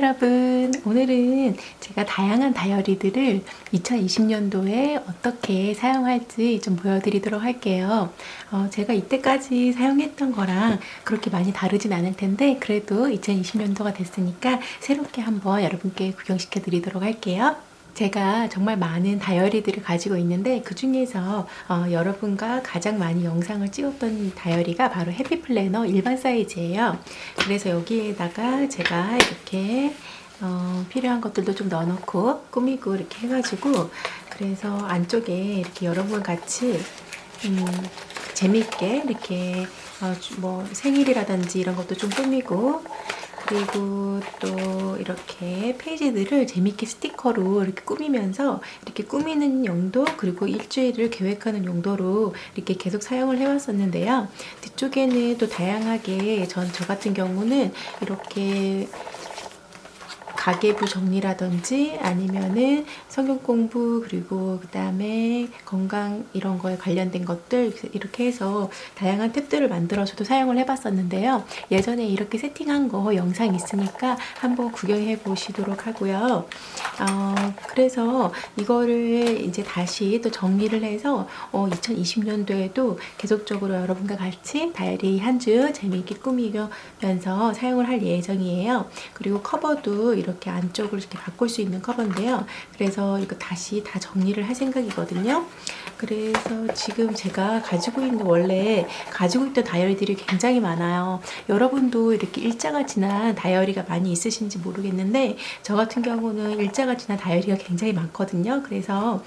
여러분, 오늘은 제가 다양한 다이어리들을 2020년도에 어떻게 사용할지 좀 보여드리도록 할게요. 제가 이때까지 사용했던 거랑 그렇게 많이 다르진 않을 텐데 그래도 2020년도가 됐으니까 새롭게 한번 여러분께 구경시켜 드리도록 할게요. 제가 정말 많은 다이어리들을 가지고 있는데 그 중에서 여러분과 가장 많이 영상을 찍었던 다이어리가 바로 해피플래너 일반 사이즈예요. 그래서 여기에다가 제가 이렇게 필요한 것들도 좀 넣어놓고 꾸미고 이렇게 해가지고, 그래서 안쪽에 이렇게 여러분 같이 재미있게 이렇게 뭐 생일이라든지 이런 것도 좀 꾸미고, 그리고 또 이렇게 페이지들을 재밌게 스티커로 이렇게 꾸미면서 이렇게 꾸미는 용도, 그리고 일주일을 계획하는 용도로 이렇게 계속 사용을 해왔었는데요. 뒤쪽에는 또 다양하게 저 같은 경우는 이렇게 가계부 정리라든지 아니면은 성경 공부, 그리고 그 다음에 건강 이런 거에 관련된 것들 이렇게 해서 다양한 탭들을 만들어서도 사용을 해봤었는데요. 예전에 이렇게 세팅한 거 영상 있으니까 한번 구경해 보시도록 하고요. 그래서 이거를 이제 다시 또 정리를 해서 2020년도에도 계속적으로 여러분과 같이 다이어리 한 주 재미있게 꾸미면서 사용을 할 예정이에요. 그리고 커버도 이렇게 안쪽을 이렇게 바꿀 수 있는 커버인데요. 그래서 이거 다시 다 정리를 할 생각이거든요. 그래서 지금 제가 원래 가지고 있던 다이어리들이 굉장히 많아요. 여러분도 이렇게 일자가 지난 다이어리가 많이 있으신지 모르겠는데 저 같은 경우는 일자가 지난 다이어리가 굉장히 많거든요. 그래서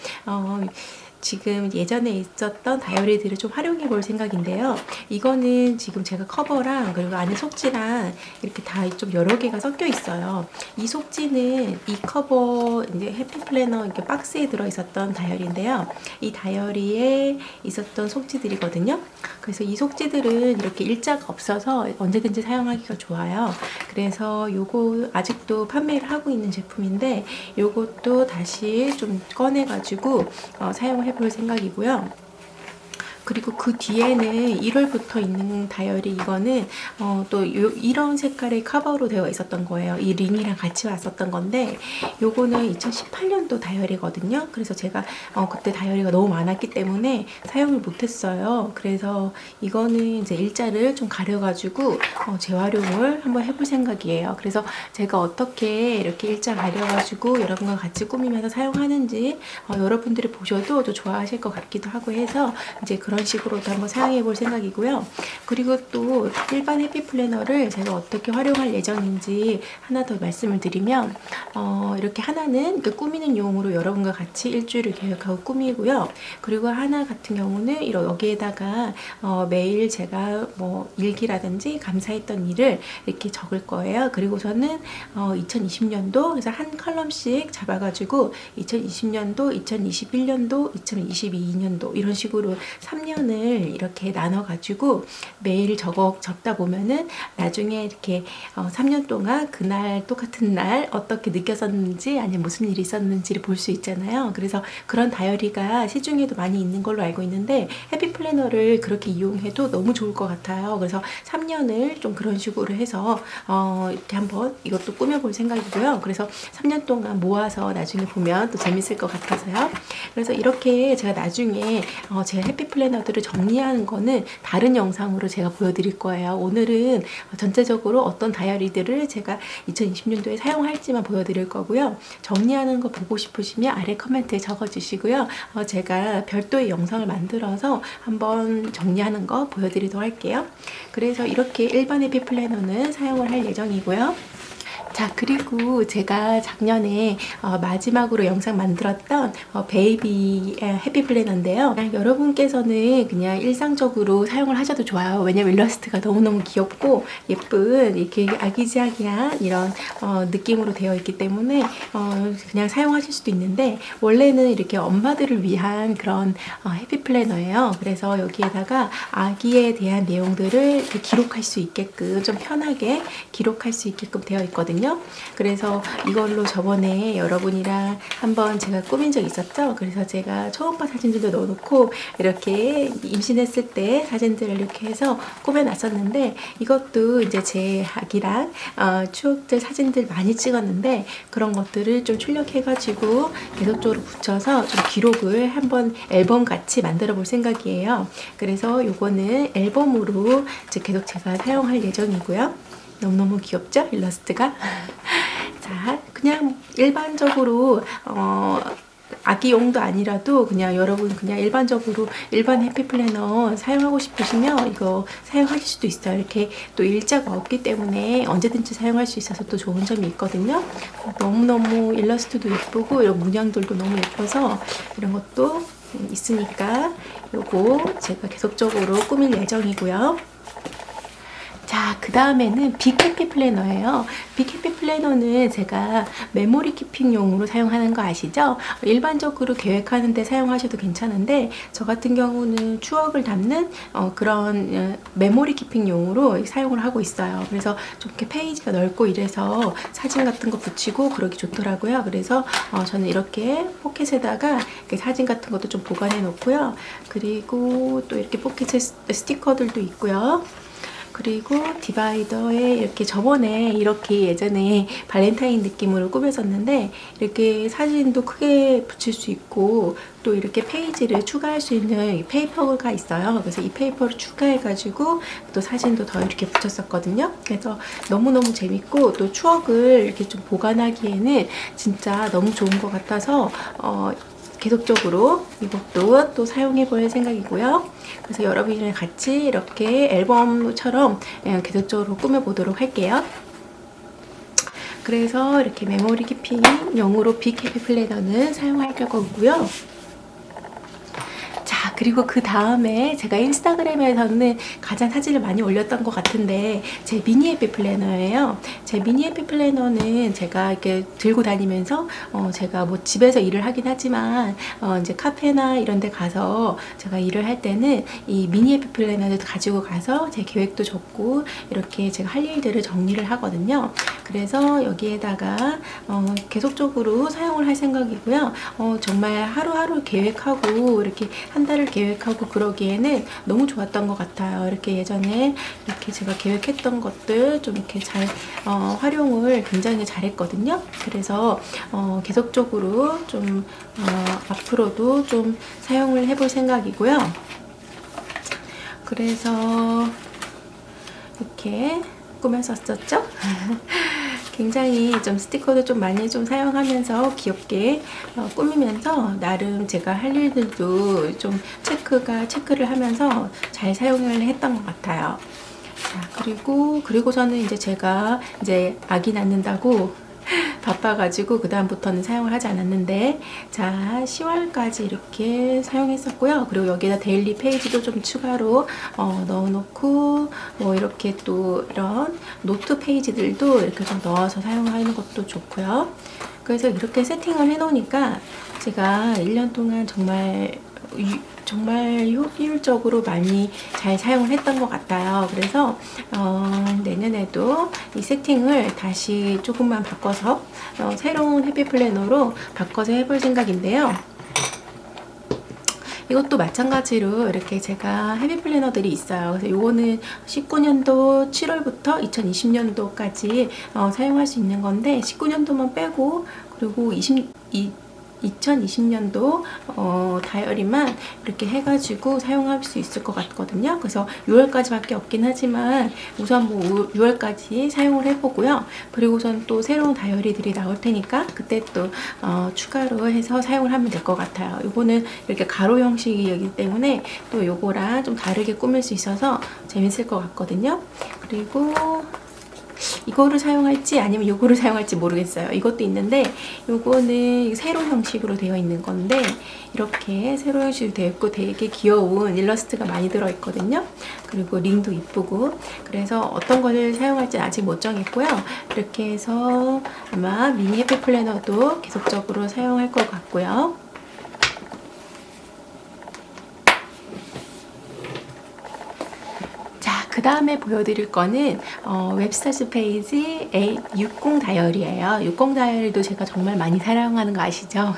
지금 예전에 있었던 다이어리들을 좀 활용해 볼 생각인데요. 이거는 지금 제가 커버랑 그리고 안에 속지랑 이렇게 다 좀 여러 개가 섞여 있어요. 이 속지는 이 커버 이제 해피플래너 이렇게 박스에 들어 있었던 다이어리인데요. 이 다이어리에 있었던 속지들이거든요. 그래서 이 속지들은 이렇게 일자가 없어서 언제든지 사용하기가 좋아요. 그래서 요거 아직도 판매를 하고 있는 제품인데 요것도 다시 좀 꺼내 가지고 사용을 해볼 생각이고요. 그리고 그 뒤에는 1월부터 있는 다이어리, 이거는 또 이런 색깔의 커버로 되어 있었던 거예요. 이 링이랑 같이 왔었던 건데 요거는 2018년도 다이어리거든요. 그래서 제가 그때 다이어리가 너무 많았기 때문에 사용을 못했어요. 그래서 이거는 이제 일자를 좀 가려가지고 재활용을 한번 해볼 생각이에요. 그래서 제가 어떻게 이렇게 일자 가려가지고 여러분과 같이 꾸미면서 사용하는지 여러분들이 보셔도 또 좋아하실 것 같기도 하고 해서 이제 그런 식으로도 한번 사용해 볼 생각이고요. 그리고 또 일반 해피플래너를 제가 어떻게 활용할 예정인지 하나 더 말씀을 드리면, 이렇게 하나는 꾸미는 용으로 여러분과 같이 일주일을 계획하고 꾸미고요. 그리고 하나 같은 경우는 여기에다가 매일 제가 뭐 일기라든지 감사했던 일을 이렇게 적을 거예요. 그리고 저는 2020년도 그래서 한 컬럼씩 잡아가지고 2020년도, 2021년도, 2022년도 이런 식으로 3년을 이렇게 나눠가지고 매일 적다 보면은 나중에 이렇게 3년 동안 그날 똑같은 날 어떻게 느꼈었는지 아니면 무슨 일이 있었는지를 볼 수 있잖아요. 그래서 그런 다이어리가 시중에도 많이 있는 걸로 알고 있는데 해피플래너를 그렇게 이용해도 너무 좋을 것 같아요. 그래서 3년을 좀 그런 식으로 해서 이렇게 한번 이것도 꾸며볼 생각이고요. 그래서 3년 동안 모아서 나중에 보면 또 재밌을 것 같아서요. 그래서 이렇게 제가 나중에 제 해피플래너들을 정리하는 거는 다른 영상으로 제가 보여드릴 거예요. 오늘은 전체적으로 어떤 다이어리들을 제가 2020년도에 사용할지만 보여드릴 거고요. 정리하는 거 보고 싶으시면 아래 커멘트에 적어주시고요. 제가 별도의 영상을 만들어서 한번 정리하는 거 보여드리도록 할게요. 그래서 이렇게 일반 해피플래너는 사용을 할 예정이고요. 자, 그리고 제가 작년에 마지막으로 영상 만들었던 베이비 해피플래너인데요. 여러분께서는 그냥 일상적으로 사용을 하셔도 좋아요. 왜냐면 일러스트가 너무너무 귀엽고 예쁜 이렇게 아기자기한 이런 느낌으로 되어 있기 때문에 그냥 사용하실 수도 있는데, 원래는 이렇게 엄마들을 위한 그런 해피플래너예요. 그래서 여기에다가 아기에 대한 내용들을 이렇게 기록할 수 있게끔 좀 편하게 기록할 수 있게끔 되어 있거든요. 있거든요. 그래서 이걸로 저번에 여러분이랑 한번 제가 꾸민 적 있었죠. 그래서 제가 초음파 사진들도 넣어놓고 이렇게 임신했을 때 사진들을 이렇게 해서 꾸며놨었는데, 이것도 이제 제 아기랑 추억들 사진들 많이 찍었는데 그런 것들을 좀 출력해가지고 계속적으로 붙여서 좀 기록을 한번 앨범 같이 만들어 볼 생각이에요. 그래서 요거는 앨범으로 이제 계속 제가 사용할 예정이고요. 너무너무 귀엽죠? 일러스트가. 자, 그냥 일반적으로 아기용도 아니라도 그냥 여러분 그냥 일반적으로 일반 해피플래너 사용하고 싶으시면 이거 사용하실 수도 있어요. 이렇게 또 일자가 없기 때문에 언제든지 사용할 수 있어서 또 좋은 점이 있거든요. 너무너무 일러스트도 예쁘고 이런 문양들도 너무 예뻐서 이런 것도 있으니까 요거 제가 계속적으로 꾸밀 예정이고요. 자, 그 다음에는 빅해피 플래너예요. 빅해피 플래너는 제가 메모리 키핑용으로 사용하는 거 아시죠? 일반적으로 계획하는 데 사용하셔도 괜찮은데 저 같은 경우는 추억을 담는 그런 메모리 키핑용으로 사용을 하고 있어요. 그래서 좀 이렇게 페이지가 넓고 이래서 사진 같은 거 붙이고 그러기 좋더라고요. 그래서 저는 이렇게 포켓에다가 이렇게 사진 같은 것도 좀 보관해 놓고요. 그리고 또 이렇게 포켓 스티커들도 있고요. 그리고 디바이더에 이렇게 저번에 이렇게 예전에 발렌타인 느낌으로 꾸몄었는데 이렇게 사진도 크게 붙일 수 있고 또 이렇게 페이지를 추가할 수 있는 페이퍼가 있어요. 그래서 이 페이퍼를 추가해가지고 또 사진도 더 이렇게 붙였었거든요. 그래서 너무너무 재밌고 또 추억을 이렇게 좀 보관하기에는 진짜 너무 좋은 것 같아서 계속적으로 이것도 또 사용해 볼 생각이고요. 그래서 여러분이랑 같이 이렇게 앨범처럼 계속적으로 꾸며 보도록 할게요. 그래서 이렇게 메모리 키핑용으로 빅해피 플래너는 사용할 거고요. 자, 그리고 그 다음에 제가 인스타그램에서는 가장 사진을 많이 올렸던 것 같은데 제 미니 해피 플래너예요. 제 미니 해피 플래너는 제가 이렇게 들고 다니면서 제가 뭐 집에서 일을 하긴 하지만 이제 카페나 이런 데 가서 제가 일을 할 때는 이 미니 해피 플래너를 가지고 가서 제 계획도 적고 이렇게 제가 할 일들을 정리를 하거든요. 그래서 여기에다가 계속적으로 사용을 할 생각이고요. 정말 하루하루 계획하고 이렇게 한 달을 계획하고 그러기에는 너무 좋았던 것 같아요. 이렇게 예전에 이렇게 제가 계획했던 것들 좀 이렇게 잘 활용을 굉장히 잘했거든요. 그래서 계속적으로 좀 앞으로도 좀 사용을 해볼 생각이고요. 그래서 이렇게 꾸몄었었죠. 굉장히 좀 스티커도 좀 많이 좀 사용하면서 귀엽게 꾸미면서 나름 제가 할 일들도 좀 체크를 하면서 잘 사용을 했던 것 같아요. 자, 그리고 저는 이제 제가 이제 아기 낳는다고 바빠가지고 그 다음부터는 사용을 하지 않았는데, 자 10월까지 이렇게 사용했었고요. 그리고 여기다 데일리 페이지도 좀 추가로 넣어놓고 뭐 이렇게 또 이런 노트 페이지들도 이렇게 좀 넣어서 사용하는 것도 좋고요. 그래서 이렇게 세팅을 해놓으니까 제가 1년 동안 정말 효율적으로 많이 잘 사용을 했던 것 같아요. 그래서 내년에도 이 세팅을 다시 조금만 바꿔서 새로운 해피 플래너로 바꿔서 해볼 생각인데요. 이것도 마찬가지로 이렇게 제가 해피 플래너들이 있어요. 그래서 이거는 19년도 7월부터 2020년도까지 사용할 수 있는 건데 19년도만 빼고 그리고 2020년도 다이어리만 이렇게 해가지고 사용할 수 있을 것 같거든요. 그래서 6월까지밖에 없긴 하지만 우선 뭐 6월까지 사용을 해보고요. 그리고선 또 새로운 다이어리들이 나올 테니까 그때 또 추가로 해서 사용을 하면 될 것 같아요. 이거는 이렇게 가로 형식이기 때문에 또 요거랑 좀 다르게 꾸밀 수 있어서 재밌을 것 같거든요. 그리고 이거를 사용할지 아니면 요거를 사용할지 모르겠어요. 이것도 있는데 요거는 세로 형식으로 되어 있는 건데 이렇게 세로 형식으로 되어 있고 되게 귀여운 일러스트가 많이 들어있거든요. 그리고 링도 이쁘고 그래서 어떤 거를 사용할지 아직 못 정했고요. 이렇게 해서 아마 미니 해피 플래너도 계속적으로 사용할 것 같고요. 그 그 다음에 보여드릴 거는 웹스타즈 페이지 A60 다이어리예요. 60 다이어리도 제가 정말 많이 사용하는 거 아시죠?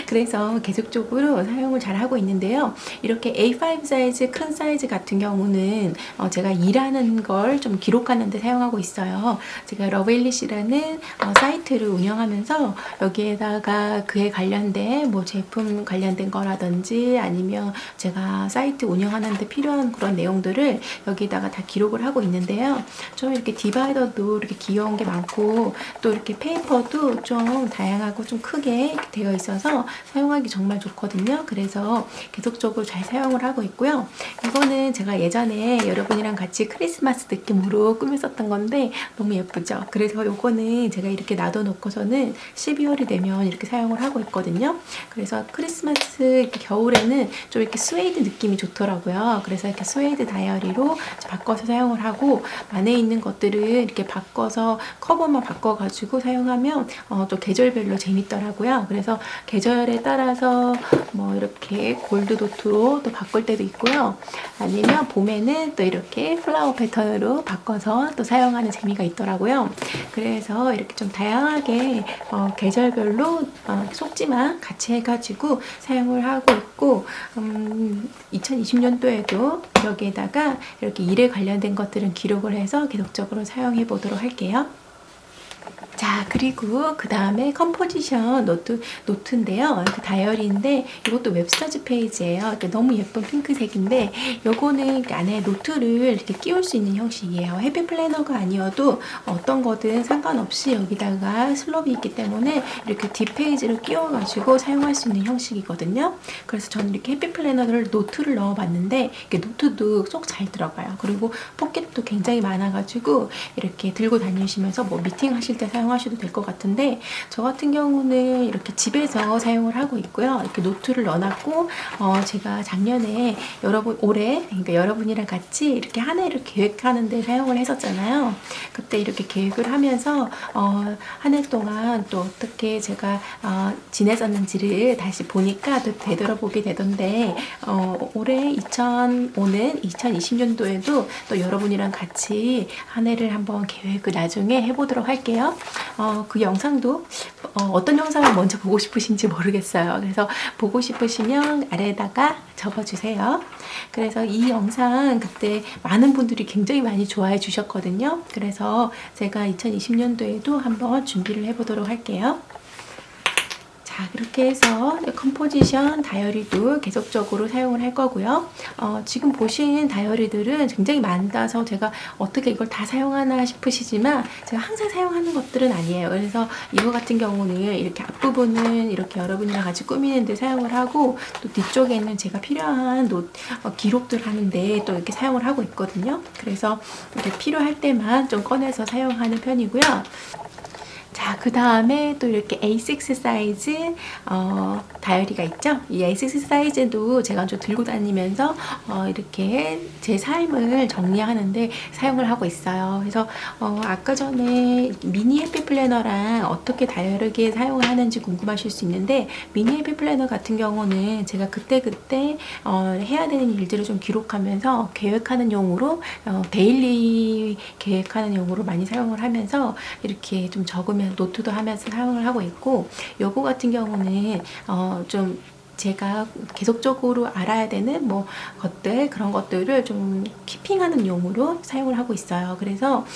그래서 계속적으로 사용을 잘 하고 있는데요. 이렇게 A5 사이즈 큰 사이즈 같은 경우는 제가 일하는 걸 좀 기록하는 데 사용하고 있어요. 제가 러브잉글리시라는 사이트를 운영하면서 여기에다가 그에 관련된 뭐 제품 관련된 거라든지 아니면 제가 사이트 운영하는 데 필요한 그런 내용들을 여기다가 다 기록을 하고 있는데요. 좀 이렇게 디바이더도 이렇게 귀여운 게 많고 또 이렇게 페이퍼도 좀 다양하고 좀 크게 되어 있어서 사용하기 정말 좋거든요. 그래서 계속적으로 잘 사용을 하고 있고요. 이거는 제가 예전에 여러분이랑 같이 크리스마스 느낌으로 꾸몄었던 건데 너무 예쁘죠? 그래서 이거는 제가 이렇게 놔둬놓고서는 12월이 되면 이렇게 사용을 하고 있거든요. 그래서 크리스마스 이렇게 겨울에는 좀 이렇게 스웨이드 느낌이 좋더라고요. 그래서 이렇게 스웨이드 다이어리로 바꿔서 사용을 하고 안에 있는 것들을 이렇게 바꿔서 커버만 바꿔가지고 사용하면 또 계절별로 재밌더라고요. 그래서 계절에 따라서 뭐 이렇게 골드 도트로 또 바꿀 때도 있고요. 아니면 봄에는 또 이렇게 플라워 패턴으로 바꿔서 또 사용하는 재미가 있더라고요. 그래서 이렇게 좀 다양하게 계절별로 속지만 같이 해가지고 사용을 하고 있고 2020년도에도 여기에다가 이렇게 일에 관련된 것들은 기록을 해서 계속적으로 사용해 보도록 할게요. 자, 그리고 그 다음에 컴포지션 노트인데요. 그 다이어리인데 이것도 웹스타즈 페이지예요. 이렇게 너무 예쁜 핑크색인데 요거는 안에 노트를 이렇게 끼울 수 있는 형식이에요. 헤비 플래너가 아니어도 어떤 거든 상관없이 여기다가 슬롯이 있기 때문에 이렇게 뒷페이지를 끼워가지고 사용할 수 있는 형식이거든요. 그래서 저는 이렇게 헤비 플래너를 노트를 넣어봤는데 이게 노트도 쏙 잘 들어가요. 그리고 포켓도 굉장히 많아가지고 이렇게 들고 다니시면서 뭐 미팅 하실 때 사용하셔도 될 것 같은데 저 같은 경우는 이렇게 집에서 사용을 하고 있고요. 이렇게 노트를 넣어놨고 제가 작년에 올해 그러니까 여러분이랑 같이 이렇게 한 해를 계획하는 데 사용을 했었잖아요. 그때 이렇게 계획을 하면서 한 해 동안 또 어떻게 제가 지냈었는지를 다시 보니까 또 되돌아보게 되던데 올해 2020년도에도 또 여러분이랑 같이 한 해를 한번 계획을 나중에 해보도록 할게요. 그 영상도 어떤 영상을 먼저 보고 싶으신지 모르겠어요. 그래서 보고 싶으시면 아래에다가 적어주세요. 그래서 이 영상 그때 많은 분들이 굉장히 많이 좋아해 주셨거든요. 그래서 제가 2020년도에도 한번 준비를 해보도록 할게요. 자, 그렇게 해서 컴포지션 다이어리도 계속적으로 사용을 할 거고요. 지금 보신 다이어리들은 굉장히 많아서 제가 어떻게 이걸 다 사용하나 싶으시지만 제가 항상 사용하는 것들은 아니에요. 그래서 이거 같은 경우는 이렇게 앞부분은 이렇게 여러분이랑 같이 꾸미는 데 사용을 하고 또 뒤쪽에는 제가 필요한 기록들 하는데 또 이렇게 사용을 하고 있거든요. 그래서 이렇게 필요할 때만 좀 꺼내서 사용하는 편이고요. 자, 그 다음에 또 이렇게 A6 사이즈 다이어리가 있죠. 이 A6 사이즈도 제가 좀 들고 다니면서 이렇게 제 삶을 정리하는데 사용을 하고 있어요. 그래서 아까 전에 미니 해피 플래너랑 어떻게 다르게 사용을 하는지 궁금하실 수 있는데 미니 해피 플래너 같은 경우는 제가 그때그때 해야 되는 일들을 좀 기록하면서 계획하는 용으로 데일리 계획하는 용으로 많이 사용을 하면서 이렇게 좀 적으면 노트도 하면서 사용을 하고 있고 요거 같은 경우는 좀 제가 계속적으로 알아야 되는 뭐 그런 것들을 좀 키핑하는 용으로 사용을 하고 있어요. 그래서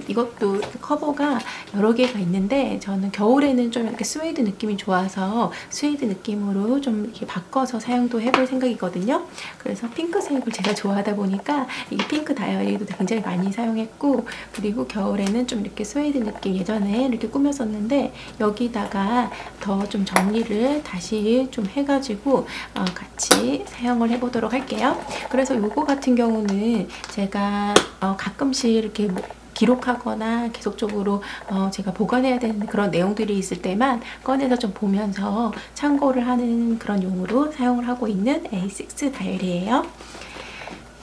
이것도 커버가 여러 개가 있는데 저는 겨울에는 좀 이렇게 스웨이드 느낌이 좋아서 스웨이드 느낌으로 좀 이렇게 바꿔서 사용도 해볼 생각이거든요. 그래서 핑크색을 제가 좋아하다 보니까 이 핑크 다이어리도 굉장히 많이 사용했고 그리고 겨울에는 좀 이렇게 스웨이드 느낌 예전에 이렇게 꾸몄었는데 여기다가 더 좀 정리를 다시 좀 해가지고 같이 사용을 해보도록 할게요. 그래서 요거 같은 경우는 제가 가끔씩 이렇게 기록하거나 계속적으로 제가 보관해야 되는 그런 내용들이 있을 때만 꺼내서 좀 보면서 참고를 하는 그런 용으로 사용을 하고 있는 A6 다이어리예요.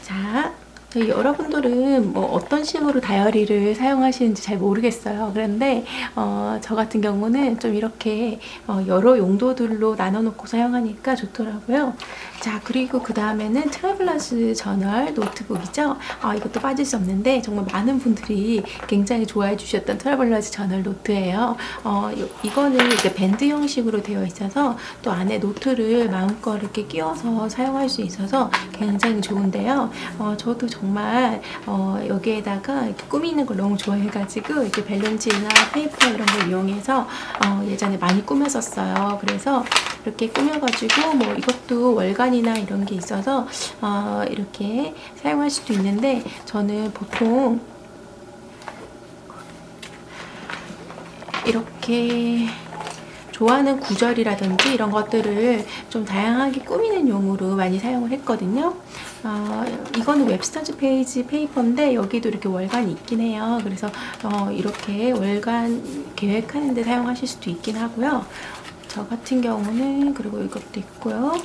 자, 여러분들은 뭐 어떤 식으로 다이어리를 사용하시는지 잘 모르겠어요. 그런데 저 같은 경우는 좀 이렇게 여러 용도들로 나눠 놓고 사용하니까 좋더라고요. 자, 그리고 그 다음에는 트래블러스 저널 노트북이죠. 이것도 빠질 수 없는데 정말 많은 분들이 굉장히 좋아해 주셨던 트래블러스 저널 노트예요. 이거는 이렇게 밴드 형식으로 되어 있어서 또 안에 노트를 마음껏 이렇게 끼워서 사용할 수 있어서 굉장히 좋은데요. 저도 정말 여기에다가 이렇게 꾸미는 걸 너무 좋아해가지고 이렇게 벨론지나 페이퍼 이런 걸 이용해서 예전에 많이 꾸몄었어요. 그래서 이렇게 꾸며가지고 뭐 이것도 월간이나 이런 게 있어서 이렇게 사용할 수도 있는데 저는 보통 이렇게 좋아하는 구절이라든지 이런 것들을 좀 다양하게 꾸미는 용으로 많이 사용을 했거든요. 이거는 웹스터즈 페이지 페이퍼인데 여기도 이렇게 월간이 있긴 해요. 그래서 이렇게 월간 계획하는 데 사용하실 수도 있긴 하고요. 저 같은 경우는 그리고 이것도 있고요.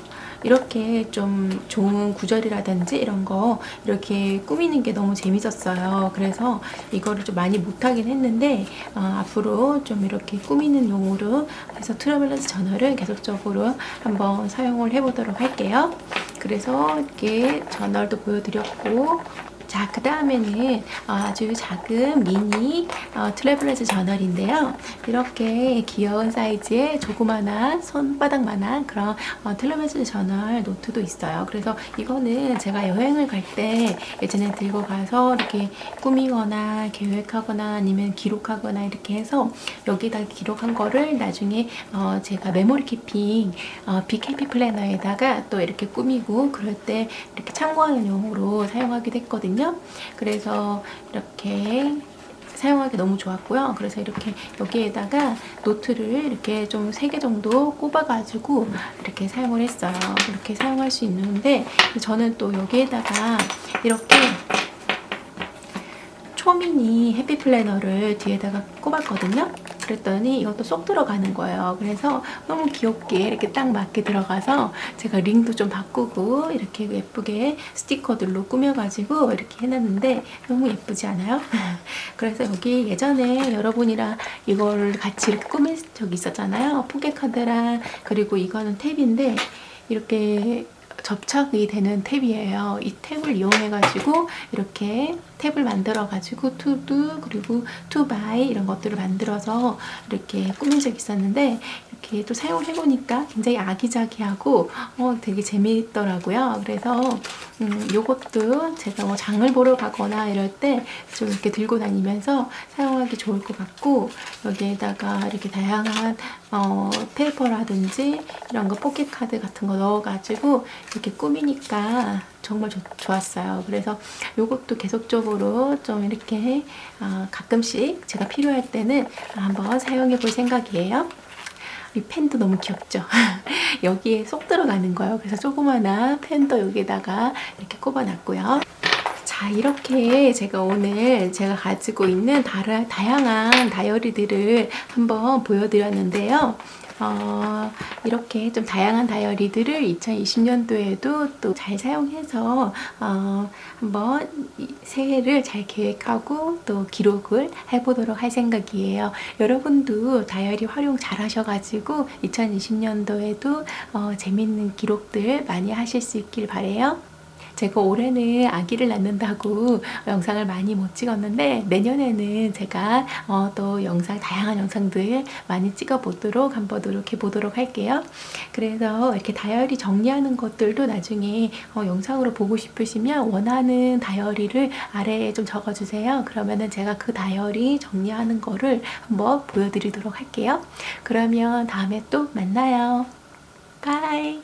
이렇게 좀 좋은 구절이라든지 이런 거 이렇게 꾸미는 게 너무 재밌었어요. 그래서 이거를 좀 많이 못하긴 했는데 앞으로 좀 이렇게 꾸미는 용으로 해서 트래블러스 저널을 계속적으로 한번 사용을 해보도록 할게요. 그래서 이렇게 저널도 보여드렸고, 자, 그 다음에는 아주 작은 미니 트래블러스 저널인데요. 이렇게 귀여운 사이즈의 조그마한 손바닥만한 그런 트래블러스 저널 노트도 있어요. 그래서 이거는 제가 여행을 갈 때 예전에 들고 가서 이렇게 꾸미거나 계획하거나 아니면 기록하거나 이렇게 해서 여기다 기록한 거를 나중에 제가 메모리 키핑 BKP 플래너에다가 또 이렇게 꾸미고 그럴 때 이렇게 참고하는 용으로 사용하기도 했거든요. 그래서 이렇게 사용하기 너무 좋았고요. 그래서 이렇게 여기에다가 노트를 이렇게 좀 3개 정도 꼽아가지고 이렇게 사용을 했어요. 이렇게 사용할 수 있는데 저는 또 여기에다가 이렇게 초미니 해피 플래너를 뒤에다가 꼽았거든요. 그랬더니 이것도 쏙 들어가는 거예요. 그래서 너무 귀엽게 이렇게 딱 맞게 들어가서 제가 링도 좀 바꾸고 이렇게 예쁘게 스티커들로 꾸며가지고 이렇게 해놨는데 너무 예쁘지 않아요? 그래서 여기 예전에 여러분이랑 이걸 같이 이렇게 꾸밀 적이 있었잖아요. 포켓카드랑. 그리고 이거는 탭인데 이렇게 접착이 되는 탭이에요. 이 탭을 이용해가지고 이렇게 탭을 만들어가지고 투두 그리고 투바이 이런 것들을 만들어서 이렇게 꾸민 적이 있었는데 이렇게 또 사용을 해보니까 굉장히 아기자기하고 되게 재미있더라고요. 그래서 요것도 제가 뭐 장을 보러 가거나 이럴 때 좀 이렇게 들고 다니면서 사용하기 좋을 것 같고 여기에다가 이렇게 다양한 페이퍼라든지 이런 거 포켓카드 같은 거 넣어가지고 이렇게 꾸미니까 정말 좋았어요. 그래서 요것도 계속적으로 좀 이렇게 가끔씩 제가 필요할 때는 한번 사용해 볼 생각이에요. 이 펜도 너무 귀엽죠? 여기에 쏙 들어가는 거예요. 그래서 조그마한 펜도 여기다가 이렇게 꼽아놨고요. 자, 이렇게 제가 오늘 제가 가지고 있는 다양한 다이어리들을 한번 보여드렸는데요. 이렇게 좀 다양한 다이어리들을 2020년도에도 또 잘 사용해서 한번 새해를 잘 계획하고 또 기록을 해보도록 할 생각이에요. 여러분도 다이어리 활용 잘 하셔가지고 2020년도에도 재밌는 기록들 많이 하실 수 있길 바래요. 제가 올해는 아기를 낳는다고 영상을 많이 못 찍었는데 내년에는 제가 또 다양한 영상들 많이 찍어 보도록 한번 노력해 보도록 할게요. 그래서 이렇게 다이어리 정리하는 것들도 나중에 영상으로 보고 싶으시면 원하는 다이어리를 아래에 좀 적어주세요. 그러면은 제가 그 다이어리 정리하는 거를 한번 보여드리도록 할게요. 그러면 다음에 또 만나요. 바이.